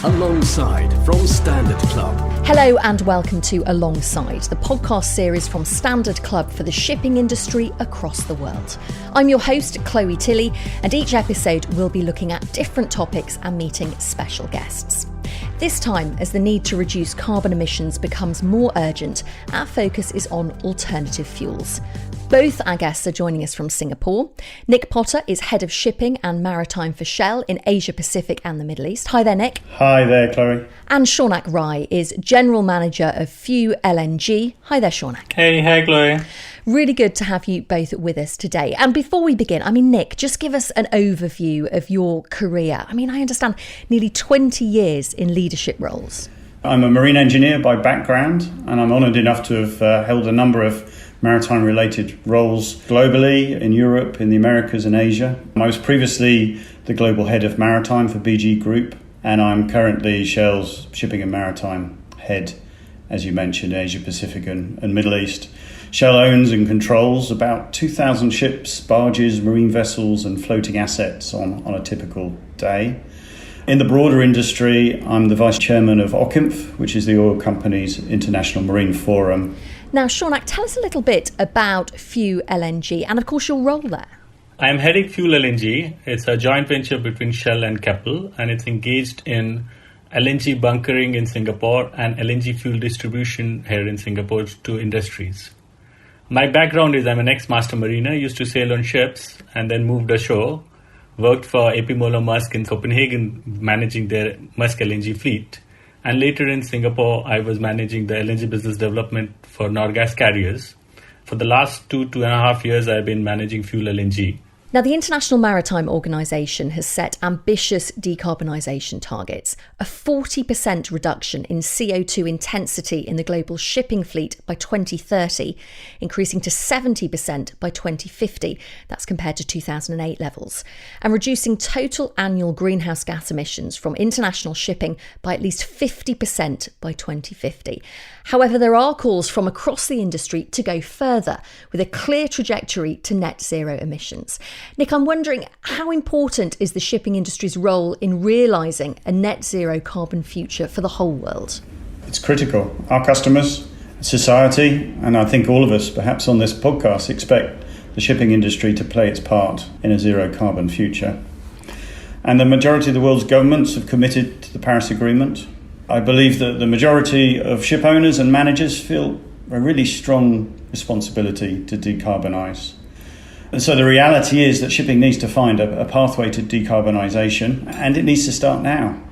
Alongside from Standard Club. Hello and welcome to Alongside, the podcast series from Standard Club for the shipping industry across the world. I'm your host, Chloe Tilley, and each episode we'll be looking at different topics and meeting special guests. This time, as the need to reduce carbon emissions becomes more urgent, our focus is on alternative fuels. Both our guests are joining us from Singapore. Nick Potter is Head of Shipping and Maritime for Shell in Asia Pacific and the Middle East. Hi there, Nick. Hi there, Chloe. And Saunak Rai is General Manager of FueLNG. Hi there, Saunak. Hey, Chloe. Really good to have you both with us today. And before we begin, Nick, just give us an overview of your career. I understand nearly 20 years in leadership roles. I'm a marine engineer by background, and I'm honoured enough to have held a number of maritime-related roles globally, in Europe, in the Americas and Asia. I was previously the Global Head of Maritime for BG Group, and I'm currently Shell's Shipping and Maritime Head, as you mentioned, Asia Pacific and Middle East. Shell owns and controls about 2,000 ships, barges, marine vessels and floating assets on a typical day. In the broader industry, I'm the Vice Chairman of OCIMF, which is the oil company's International Marine Forum. Now, Saunak, tell us a little bit about FueLNG and, of course, your role there. I'm heading FueLNG. It's a joint venture between Shell and Keppel, and it's engaged in LNG bunkering in Singapore and LNG fuel distribution here in Singapore to industries. My background is I'm an ex-master mariner, used to sail on ships and then moved ashore, worked for AP Moller Maersk in Copenhagen, managing their Maersk LNG fleet. And later in Singapore, I was managing the LNG business development for Norgas carriers. For the last 2.5 years, I've been managing FueLNG. Now, the International Maritime Organization has set ambitious decarbonisation targets, a 40% reduction in CO2 intensity in the global shipping fleet by 2030, increasing to 70% by 2050. That's compared to 2008 levels, and reducing total annual greenhouse gas emissions from international shipping by at least 50% by 2050. However, there are calls from across the industry to go further, with a clear trajectory to net zero emissions. Nick, I'm wondering, how important is the shipping industry's role in realising a net zero carbon future for the whole world? It's critical. Our customers, society, and I think all of us, perhaps on this podcast, expect the shipping industry to play its part in a zero carbon future. And the majority of the world's governments have committed to the Paris Agreement. I believe that the majority of ship owners and managers feel a really strong responsibility to decarbonise. And so the reality is that shipping needs to find a pathway to decarbonisation, and it needs to start now.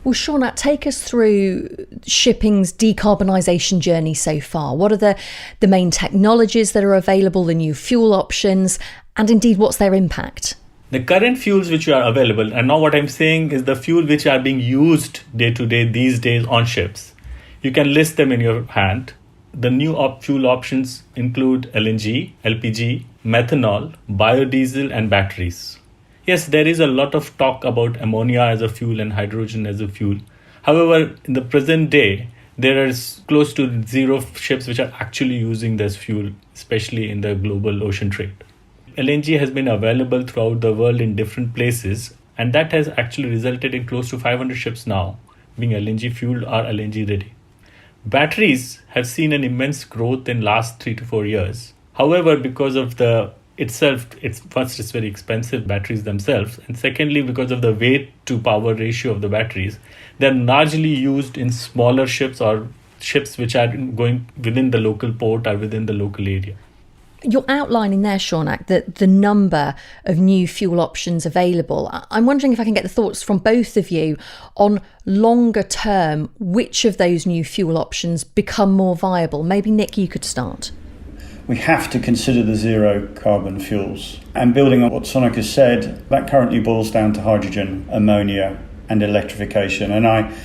Well, Saunak, take us through shipping's decarbonisation journey so far. What are the main technologies that are available, the new fuel options, and indeed what's their impact? The current fuels which are available, and now what I'm saying is the fuel which are being used day to day these days on ships. You can list them in your hand. The new fuel options include LNG, LPG, methanol, biodiesel and batteries. Yes, there is a lot of talk about ammonia as a fuel and hydrogen as a fuel. However, in the present day, there is close to zero ships which are actually using this fuel, especially in the global ocean trade. LNG has been available throughout the world in different places, and that has actually resulted in close to 500 ships now being LNG fueled or LNG ready. Batteries have seen an immense growth in last 3 to 4 years. However, because of it's very expensive batteries themselves, and secondly, because of the weight to power ratio of the batteries, they're largely used in smaller ships or ships which are going within the local port or within the local area. You're outlining there, Saunak, the number of new fuel options available. I'm wondering if I can get the thoughts from both of you on longer term, which of those new fuel options become more viable. Maybe Nick, you could start. We have to consider the zero carbon fuels. And building on what Saunak has said, that currently boils down to hydrogen, ammonia and electrification. And I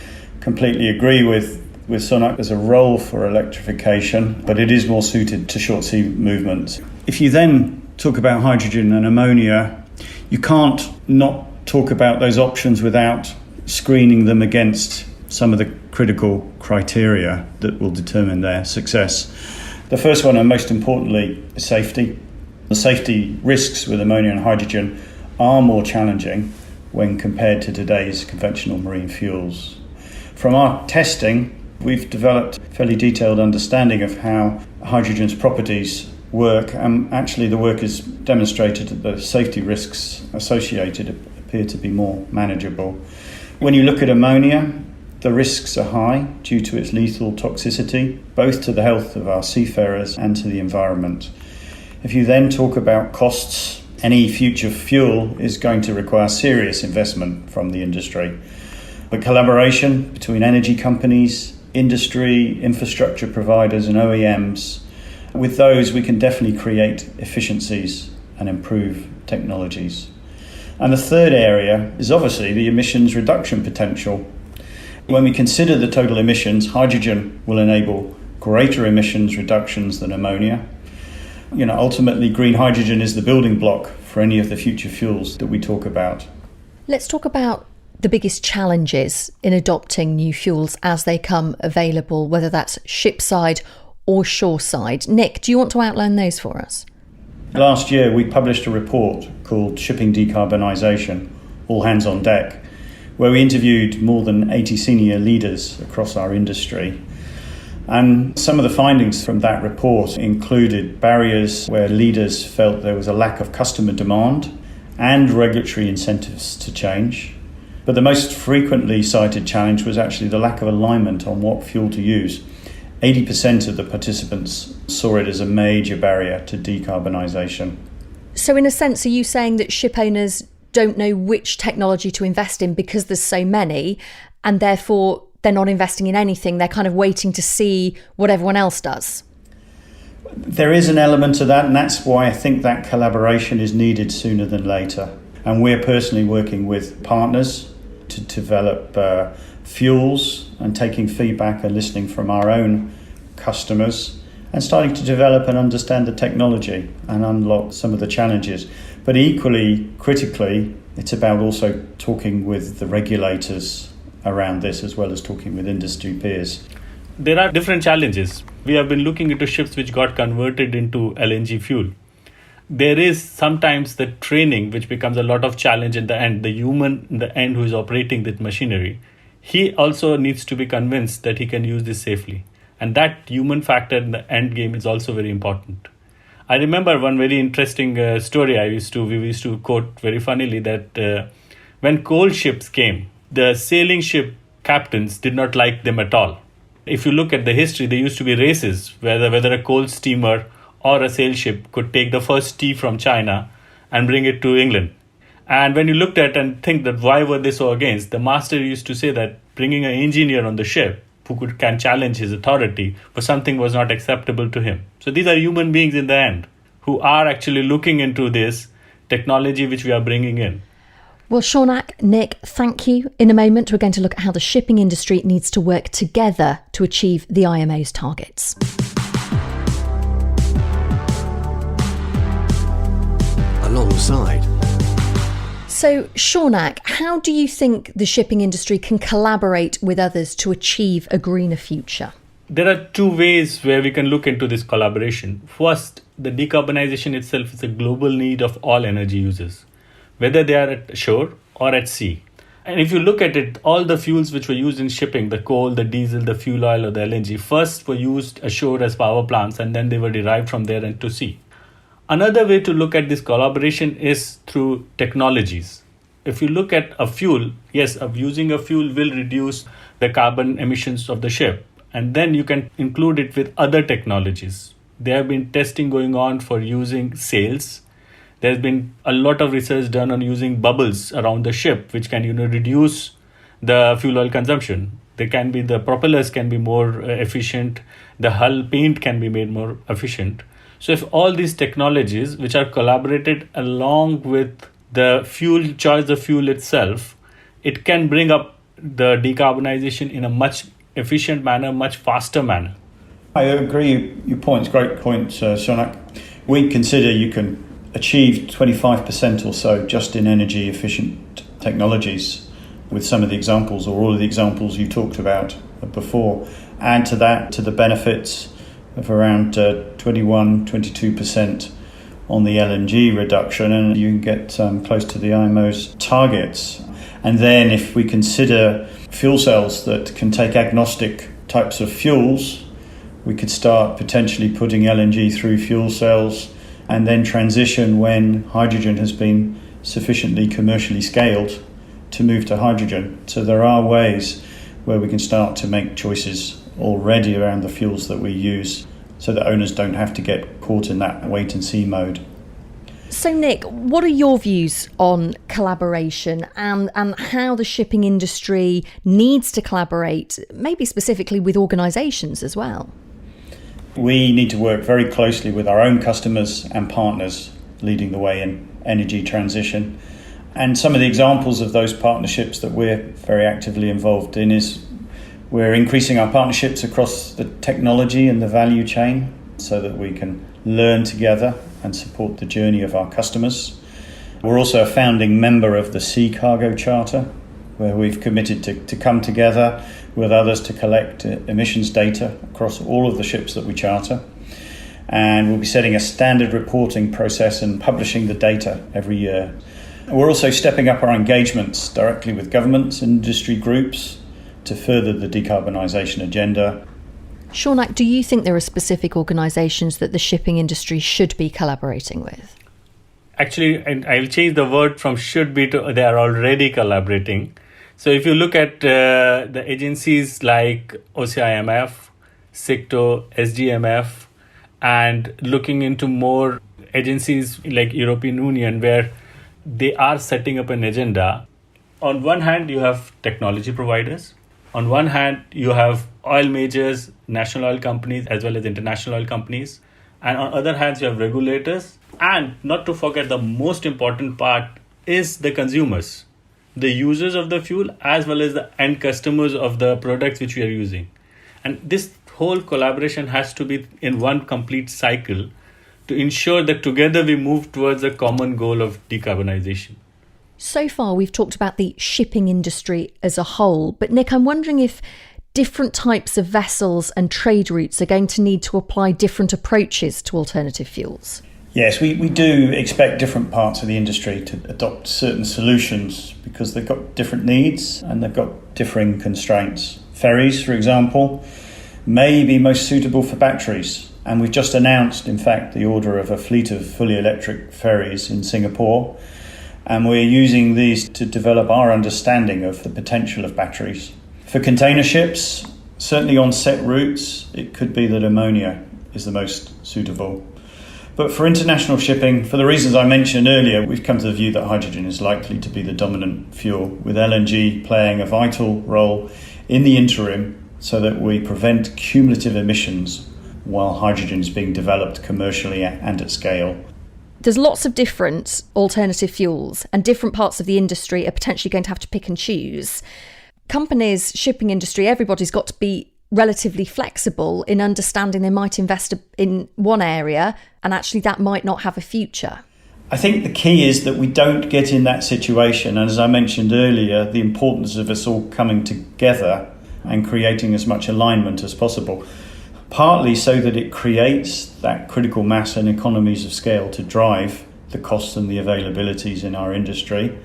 completely agree with Saunak. There's a role for electrification, but it is more suited to short sea movements. If you then talk about hydrogen and ammonia, you can't not talk about those options without screening them against some of the critical criteria that will determine their success. The first one, and most importantly, is safety. The safety risks with ammonia and hydrogen are more challenging when compared to today's conventional marine fuels. From our testing, we've developed a fairly detailed understanding of how hydrogen's properties work, and actually the work has demonstrated that the safety risks associated appear to be more manageable. When you look at ammonia, the risks are high due to its lethal toxicity, both to the health of our seafarers and to the environment. If you then talk about costs, any future fuel is going to require serious investment from the industry. But collaboration between energy companies, industry, infrastructure providers and OEMs, with those we can definitely create efficiencies and improve technologies. And the third area is obviously the emissions reduction potential. When we consider the total emissions, hydrogen will enable greater emissions reductions than ammonia. Ultimately, green hydrogen is the building block for any of the future fuels that we talk about. Let's talk about the biggest challenges in adopting new fuels as they come available, whether that's shipside or shoreside. Nick, do you want to outline those for us? Last year, we published a report called Shipping Decarbonisation, All Hands on Deck, where we interviewed more than 80 senior leaders across our industry. And some of the findings from that report included barriers where leaders felt there was a lack of customer demand and regulatory incentives to change. But the most frequently cited challenge was actually the lack of alignment on what fuel to use. 80% of the participants saw it as a major barrier to decarbonisation. So in a sense, are you saying that ship owners don't know which technology to invest in because there's so many, and therefore they're not investing in anything? They're kind of waiting to see what everyone else does? There is an element of that, and that's why I think that collaboration is needed sooner than later. And we're personally working with partners to develop fuels and taking feedback and listening from our own customers and starting to develop and understand the technology and unlock some of the challenges. But equally critically, it's about also talking with the regulators around this as well as talking with industry peers. There are different challenges. We have been looking into ships which got converted into LNG fuel. There is sometimes the training which becomes a lot of challenge in the end. The human in the end who is operating that machinery, he also needs to be convinced that he can use this safely. And that human factor in the end game is also very important. I remember one very interesting story we used to quote very funnily that when coal ships came, the sailing ship captains did not like them at all. If you look at the history, there used to be races whether a coal steamer or a sail ship could take the first tea from China and bring it to England. And when you looked at and think that why were they so against, the master used to say that bringing an engineer on the ship who can challenge his authority for something was not acceptable to him. So these are human beings in the end who are actually looking into this technology which we are bringing in. Well, Saunak, Nick, thank you. In a moment, we're going to look at how the shipping industry needs to work together to achieve the IMO's targets. Alongside. So, Saunak, how do you think the shipping industry can collaborate with others to achieve a greener future? There are two ways where we can look into this collaboration. First, the decarbonization itself is a global need of all energy users, whether they are at shore or at sea. And if you look at it, all the fuels which were used in shipping, the coal, the diesel, the fuel oil or the LNG, first were used ashore as power plants and then they were derived from there and to sea. Another way to look at this collaboration is through technologies. If you look at a fuel, yes, using a fuel will reduce the carbon emissions of the ship, and then you can include it with other technologies. There have been testing going on for using sails. There's been a lot of research done on using bubbles around the ship, which can reduce the fuel oil consumption. The propellers can be more efficient. The hull paint can be made more efficient. So if all these technologies, which are collaborated along with the fuel choice, the fuel itself, it can bring up the decarbonization in a much efficient manner, much faster manner. I agree. Your point's a great point, Saunak. We consider you can achieve 25% or so just in energy efficient technologies with some of the examples or all of the examples you talked about before. Add to that to the benefits of around 22% on the LNG reduction, and you can get close to the IMO's targets. And then if we consider fuel cells that can take agnostic types of fuels, we could start potentially putting LNG through fuel cells and then transition when hydrogen has been sufficiently commercially scaled to move to hydrogen. So there are ways where we can start to make choices already around the fuels that we use so that owners don't have to get caught in that wait and see mode. So Nick, what are your views on collaboration and how the shipping industry needs to collaborate, maybe specifically with organisations as well? We need to work very closely with our own customers and partners leading the way in energy transition. And some of the examples of those partnerships that we're very actively involved in is we're increasing our partnerships across the technology and the value chain so that we can learn together and support the journey of our customers. We're also a founding member of the Sea Cargo Charter, where we've committed to come together with others to collect emissions data across all of the ships that we charter. And we'll be setting a standard reporting process and publishing the data every year. We're also stepping up our engagements directly with governments and industry groups to further the decarbonisation agenda. Saunak, do you think there are specific organisations that the shipping industry should be collaborating with? Actually, I'll change the word from should be to they are already collaborating. So if you look at the agencies like OCIMF, SICTO, SGMF, and looking into more agencies like European Union where they are setting up an agenda. On one hand, you have technology providers. On one hand, you have oil majors, national oil companies, as well as international oil companies. And on other hand, you have regulators. And not to forget, the most important part is the consumers, the users of the fuel, as well as the end customers of the products which we are using. And this whole collaboration has to be in one complete cycle to ensure that together we move towards a common goal of decarbonization. So far, we've talked about the shipping industry as a whole, but Nick, I'm wondering if different types of vessels and trade routes are going to need to apply different approaches to alternative fuels. Yes, we do expect different parts of the industry to adopt certain solutions because they've got different needs and they've got differing constraints. Ferries, for example, may be most suitable for batteries. And we've just announced, in fact, the order of a fleet of fully electric ferries in Singapore. And we're using these to develop our understanding of the potential of batteries. For container ships, certainly on set routes, it could be that ammonia is the most suitable. But for international shipping, for the reasons I mentioned earlier, we've come to the view that hydrogen is likely to be the dominant fuel, with LNG playing a vital role in the interim so that we prevent cumulative emissions while hydrogen is being developed commercially and at scale. There's lots of different alternative fuels and different parts of the industry are potentially going to have to pick and choose. Companies, shipping industry, everybody's got to be relatively flexible in understanding they might invest in one area and actually that might not have a future. I think the key is that we don't get in that situation. And as I mentioned earlier, the importance of us all coming together and creating as much alignment as possible. Partly so that it creates that critical mass and economies of scale to drive the costs and the availabilities in our industry,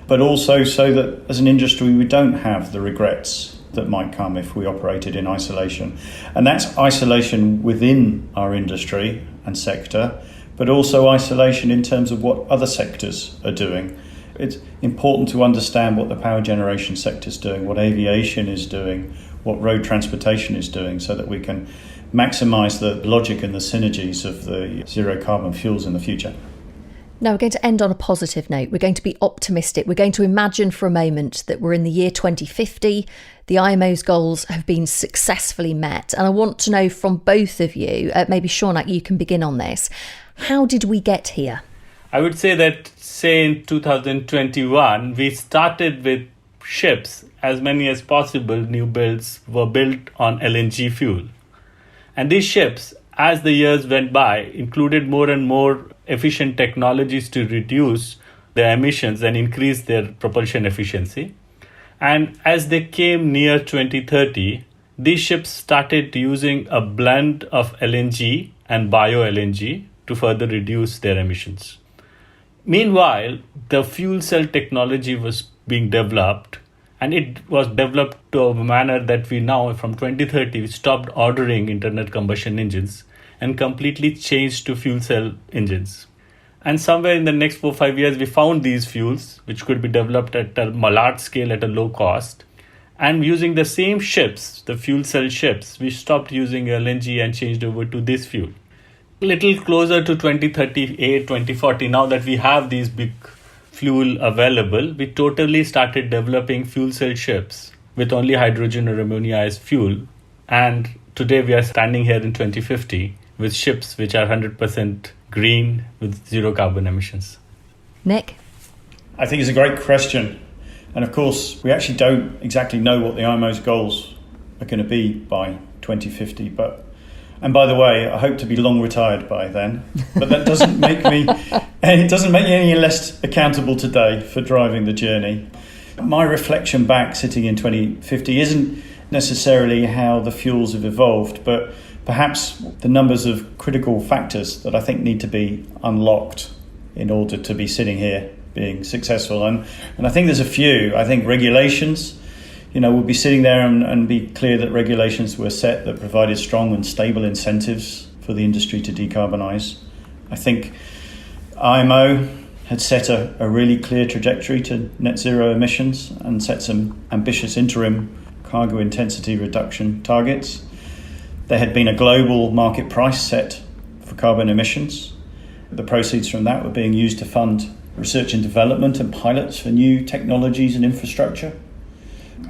but also so that as an industry we don't have the regrets that might come if we operated in isolation. And that's isolation within our industry and sector, but also isolation in terms of what other sectors are doing. It's important to understand what the power generation sector is doing, what aviation is doing, what road transportation is doing, so that we can maximise the logic and the synergies of the zero carbon fuels in the future. Now we're going to end on a positive note. We're going to be optimistic. We're going to imagine for a moment that we're in the year 2050. The IMO's goals have been successfully met. And I want to know from both of you, maybe Saunak, you can begin on this. How did we get here? I would say that, in 2021, we started with ships, as many as possible new builds were built on LNG fuel. And these ships, as the years went by, included more and more efficient technologies to reduce their emissions and increase their propulsion efficiency. And as they came near 2030, these ships started using a blend of LNG and bio-LNG to further reduce their emissions. Meanwhile, the fuel cell technology was being developed And it was developed to a manner that we now, from 2030, we stopped ordering internal combustion engines and completely changed to fuel cell engines. And somewhere in the next 4-5 years, we found these fuels, which could be developed at a large scale at a low cost. And using the same ships, the fuel cell ships, we stopped using LNG and changed over to this fuel. A little closer to 2038, 2040, now that we have these big fuel available, we totally started developing fuel cell ships with only hydrogen or ammonia as fuel. And today we are standing here in 2050 with ships which are 100% green with zero carbon emissions. Nick? I think it's a great question. And of course, we actually don't exactly know what the IMO's goals are going to be by 2050. And by the way, I hope to be long retired by then. But that doesn't make me any less accountable today for driving the journey. My reflection back sitting in 2050 isn't necessarily how the fuels have evolved, but perhaps the numbers of critical factors that I think need to be unlocked in order to be sitting here being successful. And I think there's a few. I think regulations, we'll be sitting there and be clear that regulations were set that provided strong and stable incentives for the industry to decarbonise. I think IMO had set a really clear trajectory to net zero emissions and set some ambitious interim cargo intensity reduction targets. There had been a global market price set for carbon emissions. The proceeds from that were being used to fund research and development and pilots for new technologies and infrastructure.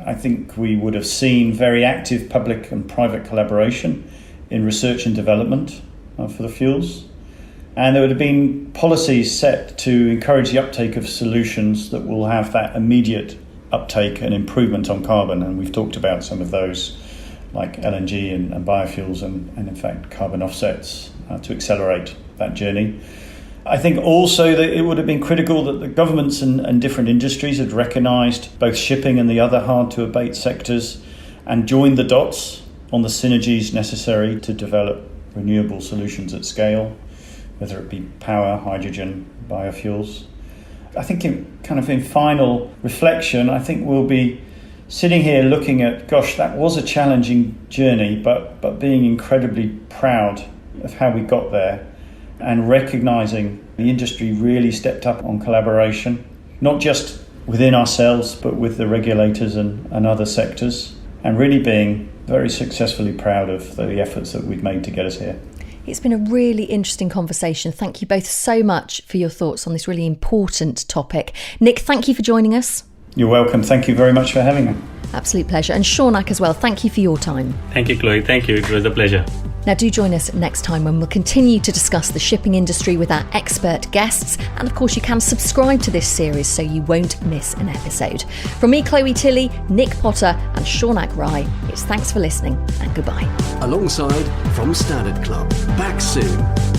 I think we would have seen very active public and private collaboration in research and development for the fuels. And there would have been policies set to encourage the uptake of solutions that will have that immediate uptake and improvement on carbon. And we've talked about some of those, like LNG and biofuels and in fact carbon offsets to accelerate that journey. I think also that it would have been critical that the governments and different industries had recognised both shipping and the other hard-to-abate sectors and joined the dots on the synergies necessary to develop renewable solutions at scale, whether it be power, hydrogen, biofuels. I think in final reflection, I think we'll be sitting here looking at, gosh, that was a challenging journey, but being incredibly proud of how we got there and recognising the industry really stepped up on collaboration, not just within ourselves, but with the regulators and other sectors, and really being very successfully proud of the efforts that we've made to get us here. It's been a really interesting conversation. Thank you both so much for your thoughts on this really important topic. Nick, thank you for joining us. You're welcome. Thank you very much for having me. Absolute pleasure. And Saunak as well, thank you for your time. Thank you, Chloe. Thank you. It was a pleasure. Now do join us next time when we'll continue to discuss the shipping industry with our expert guests. And of course you can subscribe to this series so you won't miss an episode. From me, Chloe Tilley, Nick Potter and Saunak Rai, it's thanks for listening and goodbye. Alongside From Standard Club. Back soon.